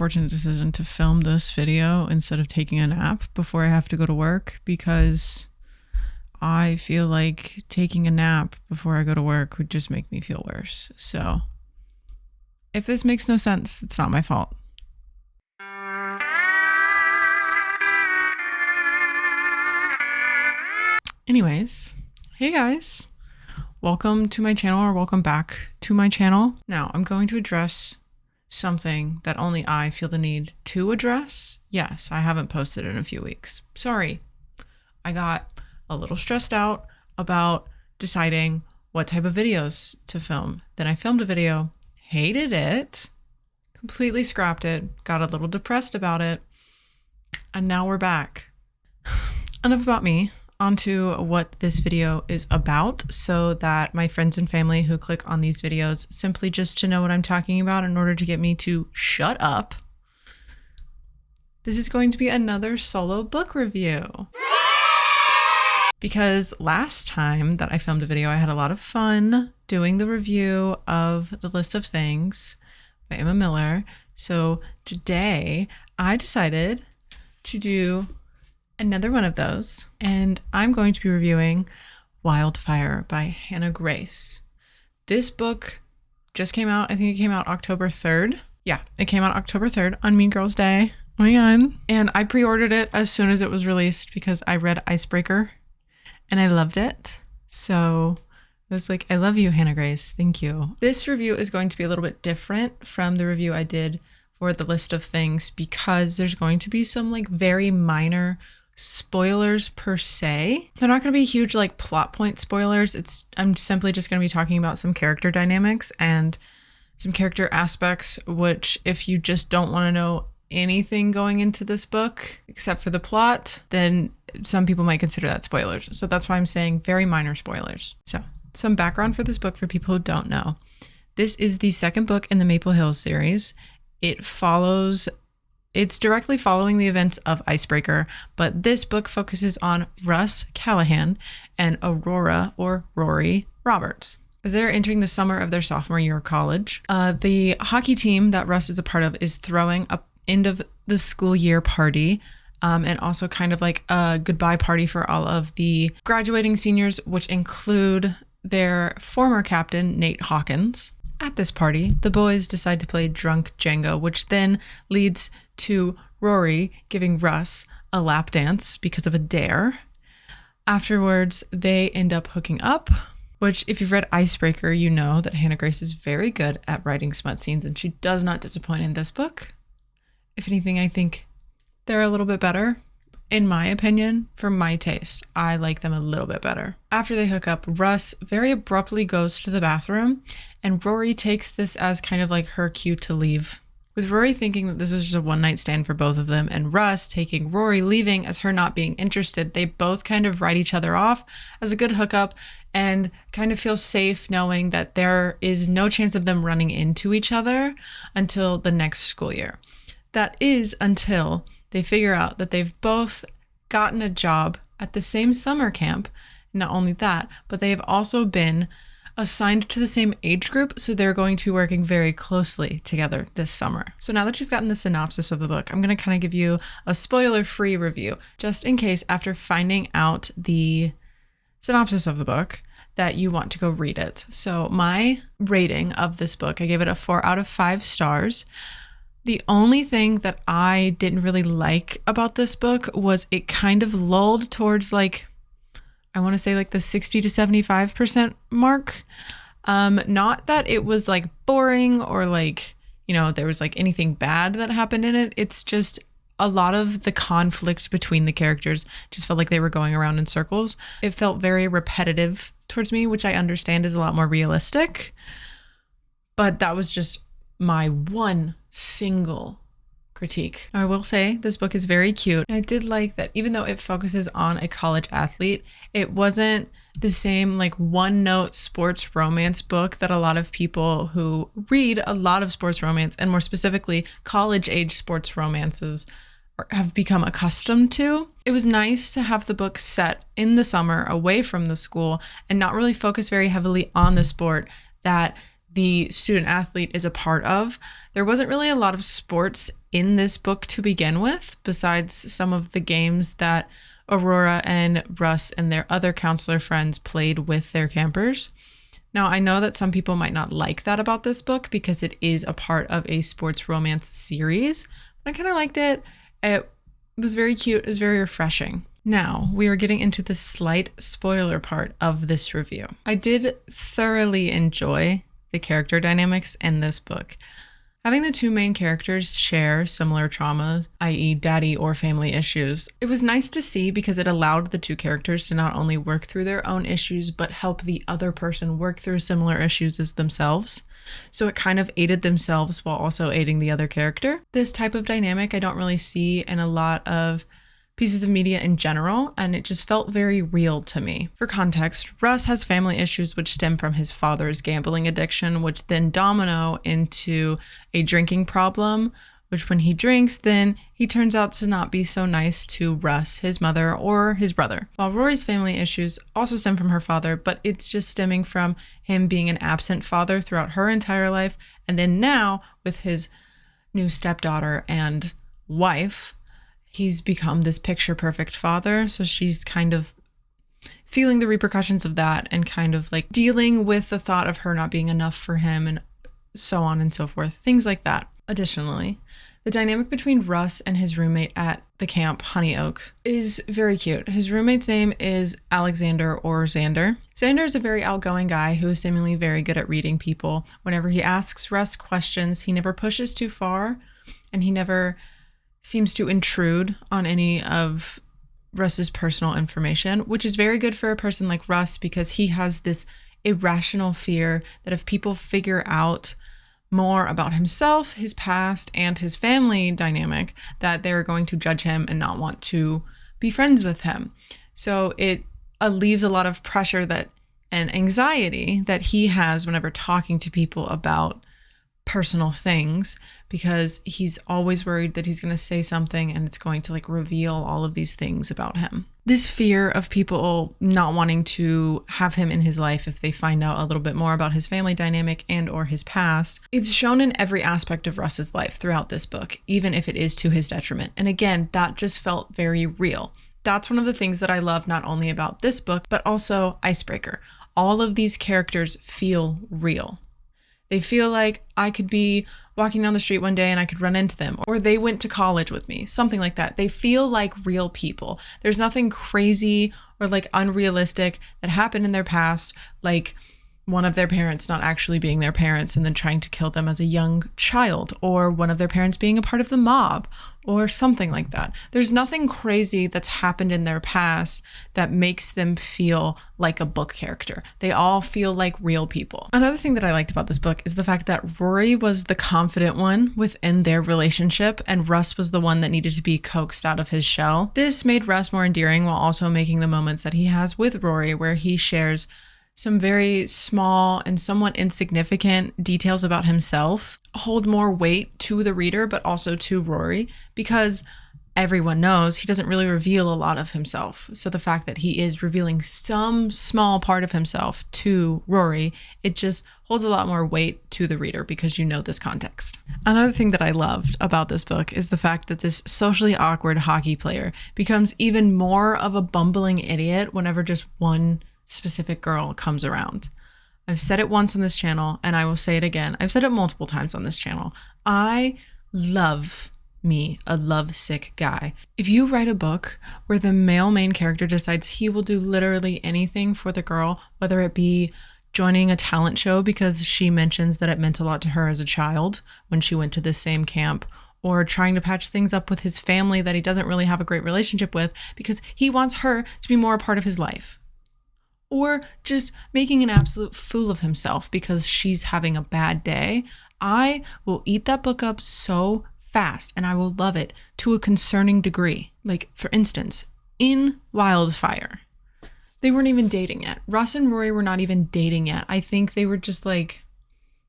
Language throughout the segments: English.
unfortunate decision to film this video instead of taking a nap before I have to go to work, because I feel like taking a nap before I go to work would just make me feel worse. So if this makes no sense, it's not my fault. Anyways, hey guys, welcome to my channel, or welcome back to my channel. Now I'm going to address something that only I feel the need to address. Yes, I haven't posted in a few weeks. Sorry. I got a little stressed out about deciding what type of videos to film. Then I filmed a video, hated it, completely scrapped it, got a little depressed about it, and now we're back. Enough about me. Onto what this video is about, so that my friends and family who click on these videos simply just to know what I'm talking about in order to get me to shut up. This is going to be another solo book review. Because last time that I filmed a video, I had a lot of fun doing the review of The List of Things by Emma Miller. So today I decided to do another one of those, and I'm going to be reviewing Wildfire by Hannah Grace. This book just came out. I think it came out October 3rd. Yeah, it came out October 3rd on Mean Girls Day. Oh my god. And I pre-ordered it as soon as it was released because I read Icebreaker and I loved it. So I was like, I love you, Hannah Grace. Thank you. This review is going to be a little bit different from the review I did for The List of Things, because there's going to be some like very minor spoilers per se. They're not going to be huge like plot point spoilers. I'm simply just going to be talking about some character dynamics and some character aspects, which if you just don't want to know anything going into this book except for the plot, then some people might consider that spoilers. So that's why I'm saying very minor spoilers. So some background for this book for people who don't know. This is the second book in the Maple Hills series. It's directly following the events of Icebreaker, but this book focuses on Russ Callahan and Aurora, or Rory, Roberts. As they're entering the summer of their sophomore year of college, the hockey team that Russ is a part of is throwing a end of the school year party, and also kind of like a goodbye party for all of the graduating seniors, which include their former captain, Nate Hawkins. At this party, the boys decide to play drunk Jenga, which then leads to Rory giving Russ a lap dance because of a dare. Afterwards, they end up hooking up, which if you've read Icebreaker, you know that Hannah Grace is very good at writing smut scenes, and she does not disappoint in this book. If anything, I think they're a little bit better. In my opinion, for my taste, I like them a little bit better. After they hook up, Russ very abruptly goes to the bathroom, and Rory takes this as kind of like her cue to leave. With Rory thinking that this was just a one-night stand for both of them, and Russ taking Rory leaving as her not being interested, they both kind of write each other off as a good hookup and kind of feel safe knowing that there is no chance of them running into each other until the next school year. That is until they figure out that they've both gotten a job at the same summer camp. Not only that, but they have also been assigned to the same age group, so they're going to be working very closely together this summer. So now that you've gotten the synopsis of the book, I'm going to kind of give you a spoiler-free review, just in case after finding out the synopsis of the book that you want to go read it. So my rating of this book, I gave it a 4 out of 5 stars. The only thing that I didn't really like about this book was it kind of lulled towards like, I want to say like the 60 to 75% mark. Not that it was like boring or like, you know, there was like anything bad that happened in it. It's just a lot of the conflict between the characters just felt like they were going around in circles. It felt very repetitive towards me, which I understand is a lot more realistic. But that was just my one single critique. I will say this book is very cute. And I did like that even though it focuses on a college athlete, it wasn't the same like one-note sports romance book that a lot of people who read a lot of sports romance, and more specifically college-age sports romances, have become accustomed to. It was nice to have the book set in the summer away from the school and not really focus very heavily on the sport that the student athlete is a part of. There wasn't really a lot of sports in this book to begin with, besides some of the games that Aurora and Russ and their other counselor friends played with their campers. Now, I know that some people might not like that about this book because it is a part of a sports romance series, but I kind of liked it. It was very cute. It was very refreshing. Now, we are getting into the slight spoiler part of this review. I did thoroughly enjoy the character dynamics in this book. Having the two main characters share similar trauma, i.e. daddy or family issues, it was nice to see because it allowed the two characters to not only work through their own issues, but help the other person work through similar issues as themselves. So it kind of aided themselves while also aiding the other character. This type of dynamic I don't really see in a lot of pieces of media in general, and it just felt very real to me. For context, Russ has family issues which stem from his father's gambling addiction, which then domino into a drinking problem, which when he drinks, then he turns out to not be so nice to Russ, his mother, or his brother. While Rory's family issues also stem from her father, but it's just stemming from him being an absent father throughout her entire life, and then now with his new stepdaughter and wife, he's become this picture-perfect father, so she's kind of feeling the repercussions of that and kind of like dealing with the thought of her not being enough for him and so on and so forth, things like that. Additionally, the dynamic between Russ and his roommate at the camp, Honey Oak, is very cute. His roommate's name is Alexander or Xander. Xander is a very outgoing guy who is seemingly very good at reading people. Whenever he asks Russ questions, he never pushes too far and he never seems to intrude on any of Russ's personal information, which is very good for a person like Russ because he has this irrational fear that if people figure out more about himself, his past, and his family dynamic, that they're going to judge him and not want to be friends with him. So it leaves a lot of pressure and anxiety that he has whenever talking to people about personal things, because he's always worried that he's going to say something and it's going to like reveal all of these things about him. This fear of people not wanting to have him in his life if they find out a little bit more about his family dynamic and or his past, it's shown in every aspect of Russ's life throughout this book, even if it is to his detriment. And again, that just felt very real. That's one of the things that I love not only about this book, but also Icebreaker. All of these characters feel real. They feel like I could be walking down the street one day and I could run into them, or they went to college with me, something like that. They feel like real people. There's nothing crazy or like unrealistic that happened in their past, like one of their parents not actually being their parents and then trying to kill them as a young child, or one of their parents being a part of the mob, or something like that. There's nothing crazy that's happened in their past that makes them feel like a book character. They all feel like real people. Another thing that I liked about this book is the fact that Rory was the confident one within their relationship and Russ was the one that needed to be coaxed out of his shell. This made Russ more endearing while also making the moments that he has with Rory where he shares some very small and somewhat insignificant details about himself hold more weight to the reader, but also to Rory, because everyone knows he doesn't really reveal a lot of himself. So the fact that he is revealing some small part of himself to Rory, it just holds a lot more weight to the reader because you know this context. Another thing that I loved about this book is the fact that this socially awkward hockey player becomes even more of a bumbling idiot whenever just one specific girl comes around. I've said it once on this channel and I will say it again. I've said it multiple times on this channel. I love me a lovesick guy. If you write a book where the male main character decides he will do literally anything for the girl, whether it be joining a talent show because she mentions that it meant a lot to her as a child when she went to this same camp, or trying to patch things up with his family that he doesn't really have a great relationship with because he wants her to be more a part of his life, or just making an absolute fool of himself because she's having a bad day, I will eat that book up so fast and I will love it to a concerning degree. Like, for instance, in Wildfire, they weren't even dating yet. Russ and Rory were not even dating yet. I think they were just like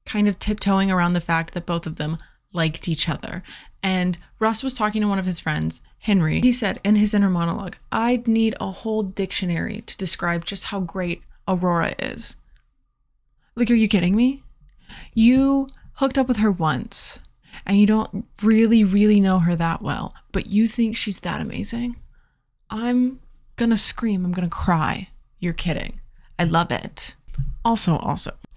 kind of tiptoeing around the fact that both of them liked each other. And Russ was talking to one of his friends, Henry. He said in his inner monologue, I'd need a whole dictionary to describe just how great Aurora is. Like, are you kidding me? You hooked up with her once and you don't really know her that well, but you think she's that amazing, I'm gonna scream. I'm gonna cry. You're kidding. I love it. Also,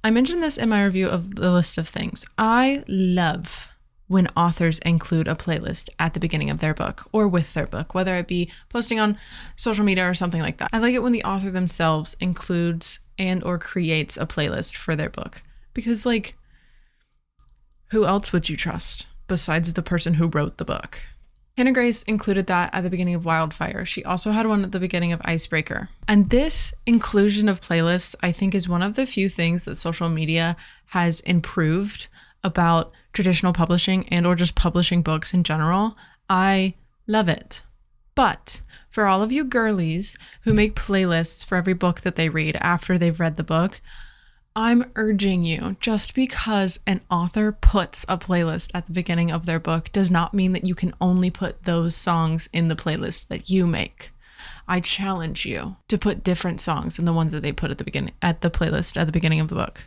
I mentioned this in my review of the list of things. I love when authors include a playlist at the beginning of their book or with their book, whether it be posting on social media or something like that. I like it when the author themselves includes and or creates a playlist for their book, because like, who else would you trust besides the person who wrote the book? Hannah Grace included that at the beginning of Wildfire. She also had one at the beginning of Icebreaker. And this inclusion of playlists, I think, is one of the few things that social media has improved about traditional publishing and or just publishing books in general. I love it. But for all of you girlies who make playlists for every book that they read after they've read the book, I'm urging you, just because an author puts a playlist at the beginning of their book does not mean that you can only put those songs in the playlist that you make. I challenge you to put different songs than the ones that they put at the playlist at the beginning of the book.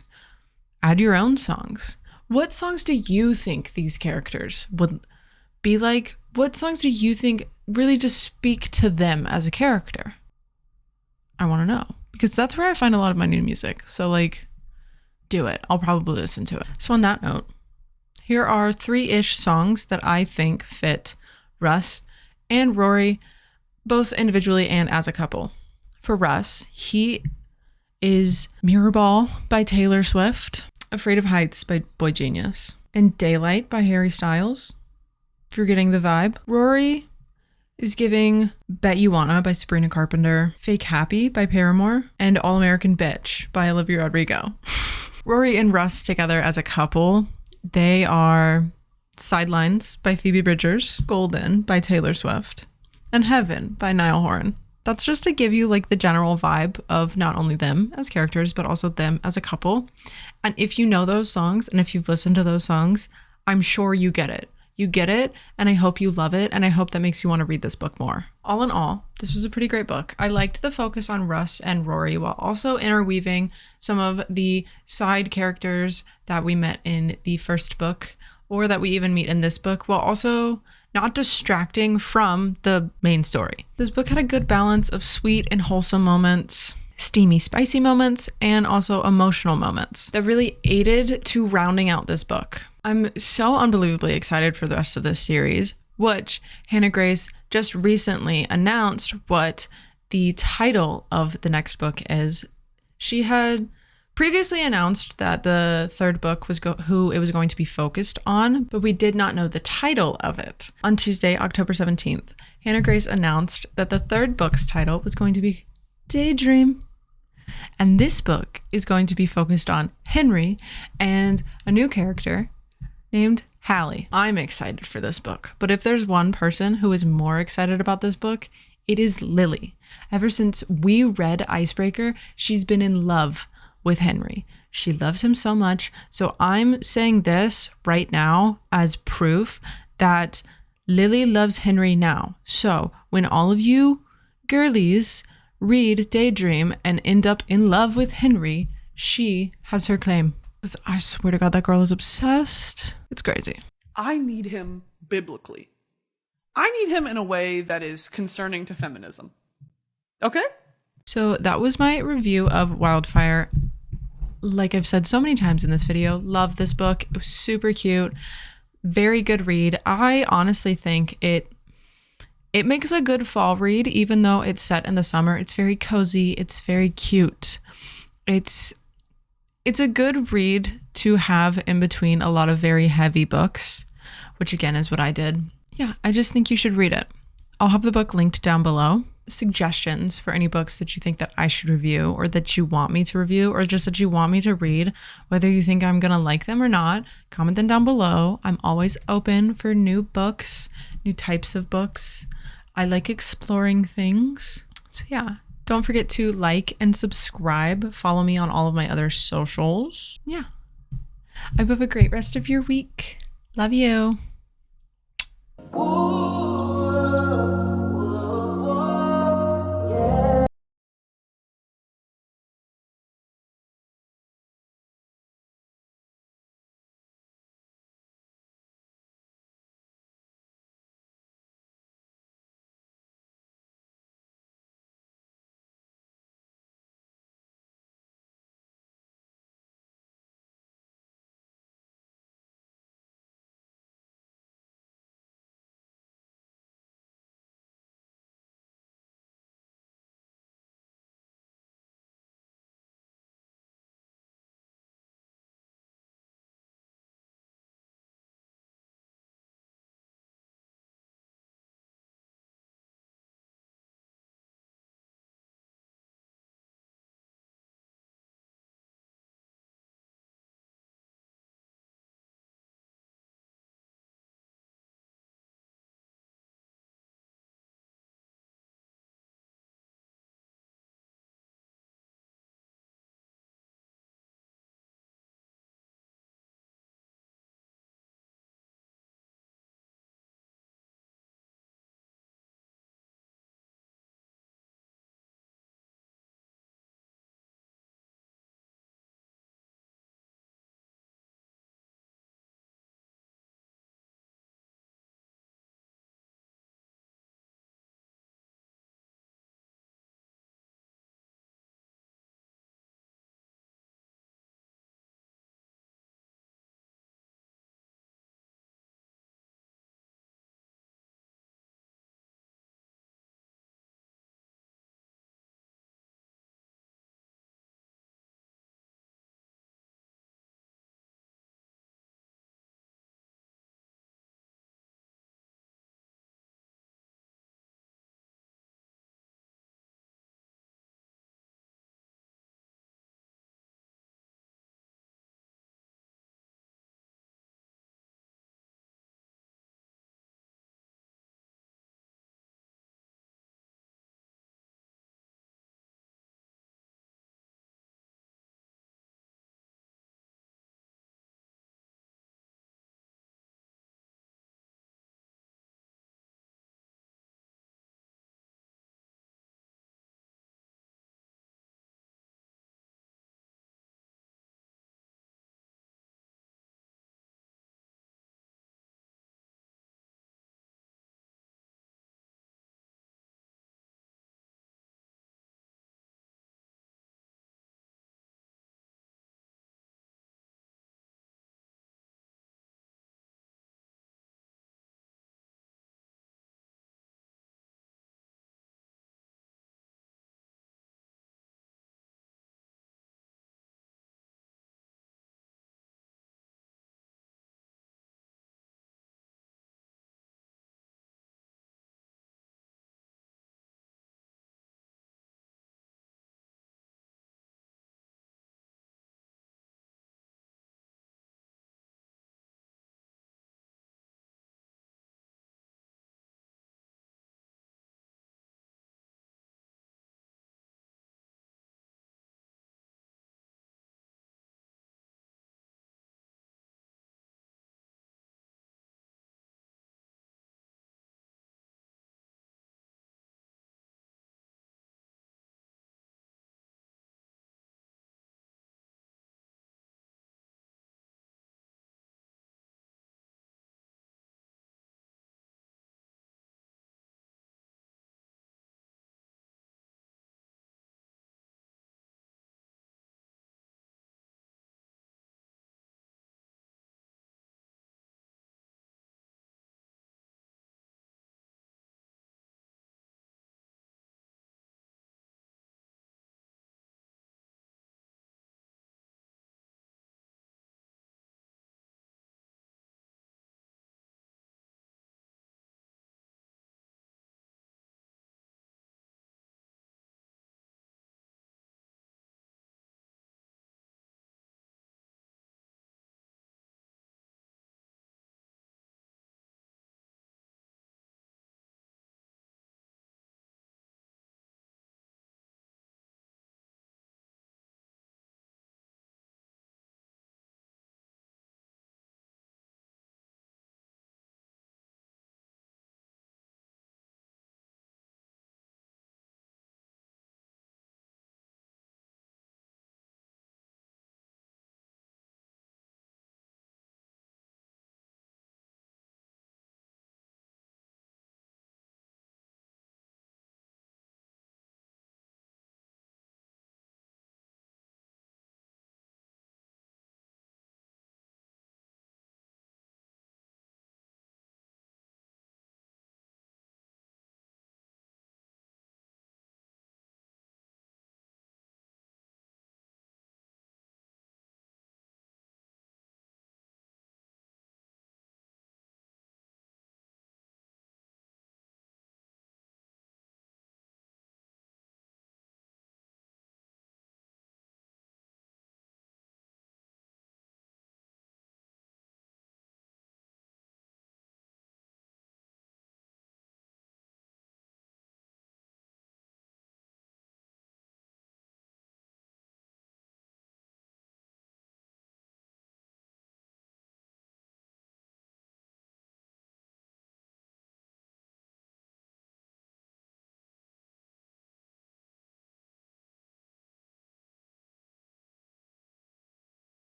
Add your own songs. What songs do you think these characters would be like? What songs do you think really just speak to them as a character? I want to know, because that's where I find a lot of my new music. So like, do it. I'll probably listen to it. So on that note, here are 3-ish songs that I think fit Russ and Rory, both individually and as a couple. For Russ, he is Mirrorball by Taylor Swift, Afraid of Heights by Boy Genius, and Daylight by Harry Styles, if you're getting the vibe. Rory is giving Bet You Wanna by Sabrina Carpenter, Fake Happy by Paramore, and All American Bitch by Olivia Rodrigo. Rory and Russ together as a couple, they are Sidelines by Phoebe Bridgers, Golden by Taylor Swift, and Heaven by Niall Horan. That's just to give you like the general vibe of not only them as characters, but also them as a couple. And if you know those songs and if you've listened to those songs, I'm sure you get it. You get it, and I hope you love it, and I hope that makes you want to read this book more. All in all, this was a pretty great book. I liked the focus on Russ and Rory while also interweaving some of the side characters that we met in the first book, or that we even meet in this book, while also not distracting from the main story. This book had a good balance of sweet and wholesome moments, steamy, spicy moments, and also emotional moments that really aided to rounding out this book. I'm so unbelievably excited for the rest of this series, which Hannah Grace just recently announced what the title of the next book is. She had previously announced that the third book was who it was going to be focused on, but we did not know the title of it. On Tuesday, October 17th, Hannah Grace announced that the third book's title was going to be Daydream. And this book is going to be focused on Henry and a new character named Hallie. I'm excited for this book, but if there's one person who is more excited about this book, it is Lily. Ever since we read Icebreaker, she's been in love with Henry. She loves him so much. So I'm saying this right now as proof that Lily loves Henry now. So when all of you girlies read Daydream and end up in love with Henry, she has her claim. I swear to God, that girl is obsessed. It's crazy. I need him biblically. I need him in a way that is concerning to feminism. Okay? So that was my review of Wildfire. Like I've said so many times in this video, love this book. It was super cute. Very good read. I honestly think it makes a good fall read, even though it's set in the summer. It's very cozy. It's very cute. It's a good read to have in between a lot of very heavy books, which again is what I did. Yeah, I just think you should read it. I'll have the book linked down below. Suggestions for any books that you think that I should review, or that you want me to review, or just that you want me to read, whether you think I'm gonna like them or not, comment them down below. I'm always open for new books, new types of books. I like exploring things. So yeah, don't forget to like and subscribe. Follow me on all of my other socials. Yeah. I hope you have a great rest of your week. Love you.